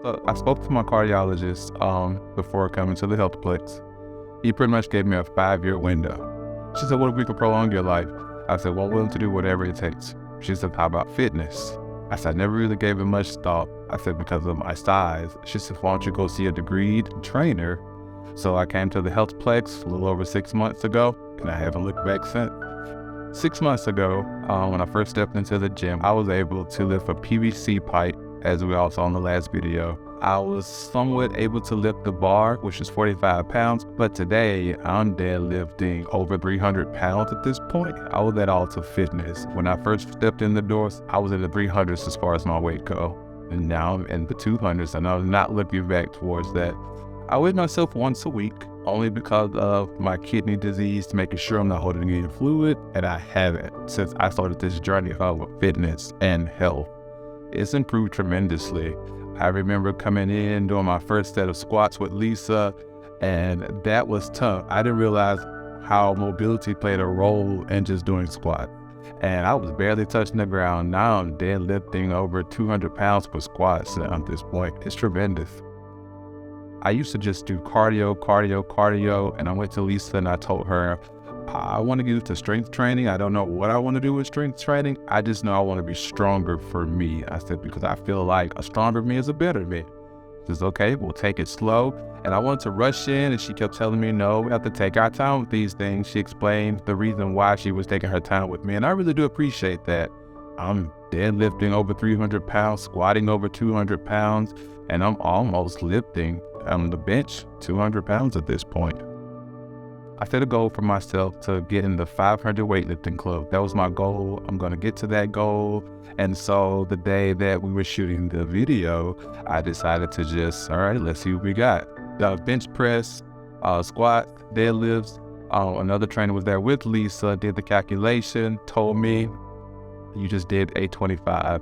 So I spoke to my cardiologist before coming to the Healthplex. He pretty much gave me a 5-year window. She said, what if we could prolong your life? I said, well, I'm willing to do whatever it takes. She said, how about fitness? I said, I never really gave it much thought. I said, because of my size. She said, why don't you go see a degreed trainer? So I came to the Healthplex a little over 6 months ago, and I haven't looked back since. 6 months ago, when I first stepped into the gym, I was able to lift a PVC pipe, as we all saw in the last video. I was somewhat able to lift the bar, which is 45 pounds, but today I'm deadlifting over 300 pounds at this point. I was at Alta Fitness. When I first stepped in the doors, I was in the 300s as far as my weight go. And now I'm in the 200s, and I'm not looking back towards that. I weigh myself once a week, only because of my kidney disease, making sure I'm not holding any fluid, and I haven't since I started this journey of fitness and health. It's improved tremendously. I remember coming in, doing my first set of squats with Lisa, and that was tough. I didn't realize how mobility played a role in just doing squats. And I was barely touching the ground. Now I'm deadlifting over 200 pounds per squat at this point. It's tremendous. I used to just do cardio, and I went to Lisa and I told her, I want to get into strength training. I don't know what I want to do with strength training. I just know I want to be stronger for me. I said, because I feel like a stronger me is a better me. She says, okay, we'll take it slow. And I wanted to rush in, and she kept telling me, no, we have to take our time with these things. She explained the reason why she was taking her time with me, and I really do appreciate that. I'm deadlifting over 300 pounds, squatting over 200 pounds, and I'm almost lifting on the bench 200 pounds at this point. I set a goal for myself to get in the 500 weightlifting club. That was my goal. I'm going to get to that goal. And so the day that we were shooting the video, I decided to just, all right, let's see what we got. The bench press, squat, deadlifts. Another trainer was there with Lisa, did the calculation, told me, you just did 825.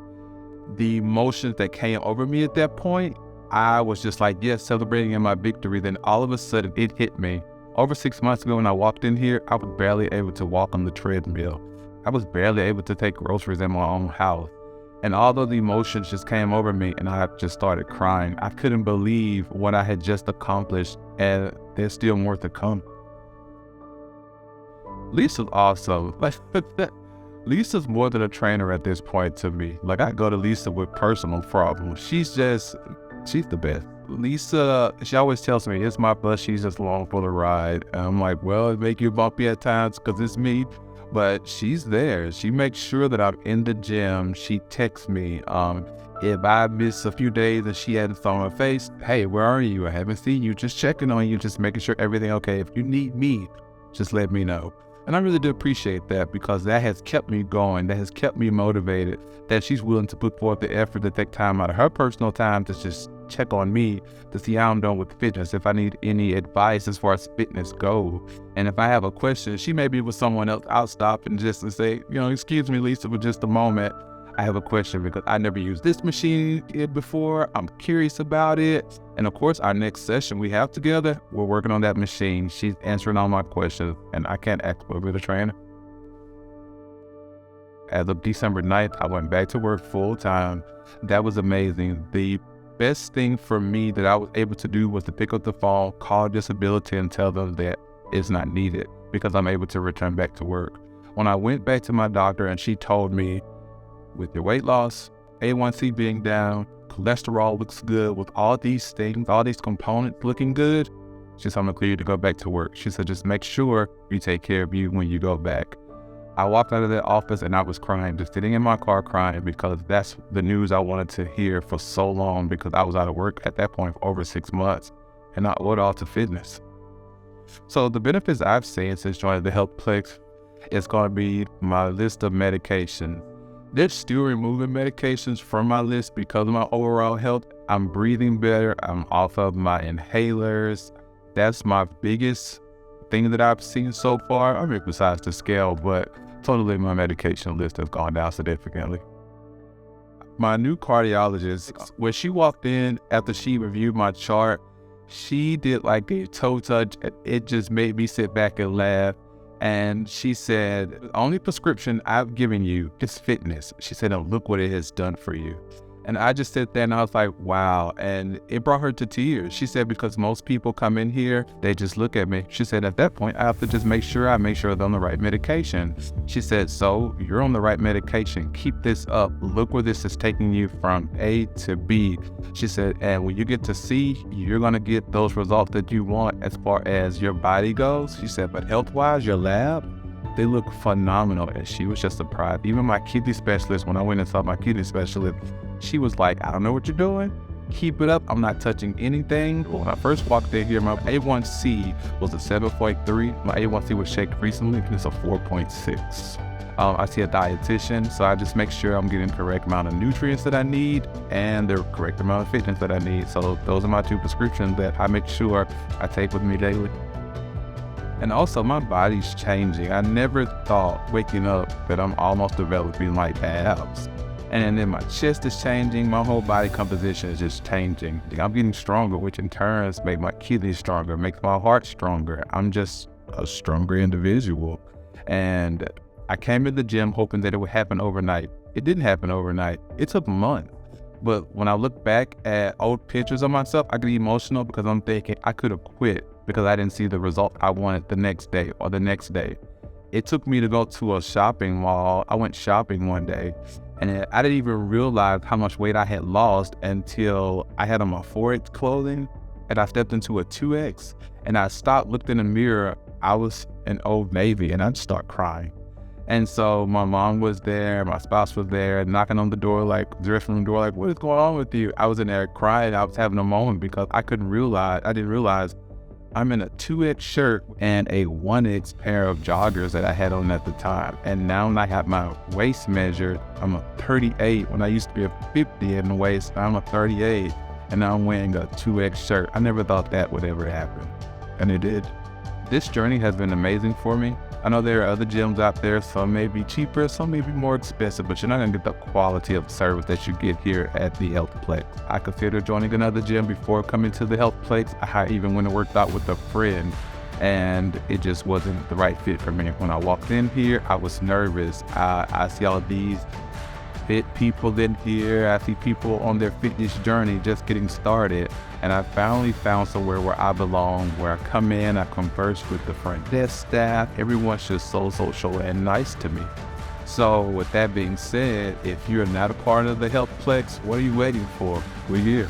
The emotions that came over me at that point, I was just like, yes, celebrating in my victory. Then all of a sudden it hit me. Over 6 months ago when I walked in here, I was barely able to walk on the treadmill. I was barely able to take groceries in my own house. And all those emotions just came over me, and I just started crying. I couldn't believe what I had just accomplished, and there's still more to come. Lisa's awesome. Lisa's more than a trainer at this point to me. Like, I go to Lisa with personal problems. She's the best. Lisa, she always tells me, it's my bus, she's just along for the ride. And I'm like, well, it make you bumpy at times because it's me, but she's there. She makes sure that I'm in the gym. She texts me. If I miss a few days and she hadn't saw my face, hey, where are you? I haven't seen you. Just checking on you, just making sure everything okay. If you need me, just let me know. And I really do appreciate that, because that has kept me going. That has kept me motivated, that she's willing to put forth the effort to take time out of her personal time to just check on me to see how I'm doing with fitness, if I need any advice as far as fitness goes. And if I have a question, she may be with someone else, I'll stop and just to say, excuse me, Lisa, for just a moment. I have a question because I never used this machine before. I'm curious about it. And of course, our next session we have together, we're working on that machine. She's answering all my questions, and I can't ask for a better trainer. As of December 9th, I went back to work full time. That was amazing. The best thing for me that I was able to do was to pick up the phone, call disability, and tell them that it's not needed, because I'm able to return back to work. When I went back to my doctor and she told me, with your weight loss, A1C being down, cholesterol looks good, with all these things, all these components looking good, she said, I'm gonna clear you to go back to work. She said, just make sure you take care of you when you go back. I walked out of that office and I was crying, just sitting in my car crying, because that's the news I wanted to hear for so long, because I was out of work at that point for over 6 months, and I owed all to fitness. So the benefits I've seen since joining the Healthplex is going to be my list of medications. They're still removing medications from my list because of my overall health. I'm breathing better. I'm off of my inhalers. That's my biggest thing that I've seen so far. I mean, besides the scale, but totally my medication list has gone down significantly. My new cardiologist, when she walked in after she reviewed my chart, she did like a toe touch, and it just made me sit back and laugh. And she said, the only prescription I've given you is fitness. She said, oh, look what it has done for you. And I just sit there and I was like, wow. And it brought her to tears. She said, because most people come in here, they just look at me. She said, at that point, I have to just make sure they're on the right medication. She said, so you're on the right medication. Keep this up. Look where this is taking you from A to B. She said, and when you get to C, you're going to get those results that you want as far as your body goes. She said, but health-wise, your lab, they look phenomenal. And she was just surprised. Even my kidney specialist, when I went and saw my kidney specialist, she was like, I don't know what you're doing. Keep it up. I'm not touching anything. When I first walked in here, my A1C was a 7.3. My A1C was checked recently, and it's a 4.6. I see a dietitian, so I just make sure I'm getting the correct amount of nutrients that I need and the correct amount of fitness that I need. So those are my 2 prescriptions that I make sure I take with me daily. And also, my body's changing. I never thought waking up that I'm almost developing like abs. And then my chest is changing, my whole body composition is just changing. I'm getting stronger, which in turn makes my kidneys stronger, makes my heart stronger. I'm just a stronger individual. And I came to the gym hoping that it would happen overnight. It didn't happen overnight. It took months. But when I look back at old pictures of myself, I get emotional because I'm thinking I could have quit because I didn't see the result I wanted the next day or the next day. It took me to go to a shopping mall. I went shopping one day. And I didn't even realize how much weight I had lost until I had on my 4X clothing and I stepped into a 2X and I stopped, looked in the mirror. I was in Old Navy and I just started crying. And so my mom was there, my spouse was there, knocking on the door, like dressing room door, like, what is going on with you? I was in there crying. I was having a moment because I didn't realize I'm in a 2X shirt and a 1X pair of joggers that I had on at the time. And now when I have my waist measured, I'm a 38. When I used to be a 50 in the waist, I'm a 38. And now I'm wearing a 2X shirt. I never thought that would ever happen. And it did. This journey has been amazing for me. I know there are other gyms out there, some may be cheaper, some may be more expensive, but you're not gonna get the quality of service that you get here at the Healthplex. I considered joining another gym before coming to the Healthplex. I even went and worked out with a friend, and it just wasn't the right fit for me. When I walked in here, I was nervous. I see all of these fit people in here. I see people on their fitness journey just getting started. And I finally found somewhere where I belong, where I come in, I converse with the front desk staff. Everyone's just so social and nice to me. So with that being said, if you're not a part of the Healthplex, what are you waiting for? We're here.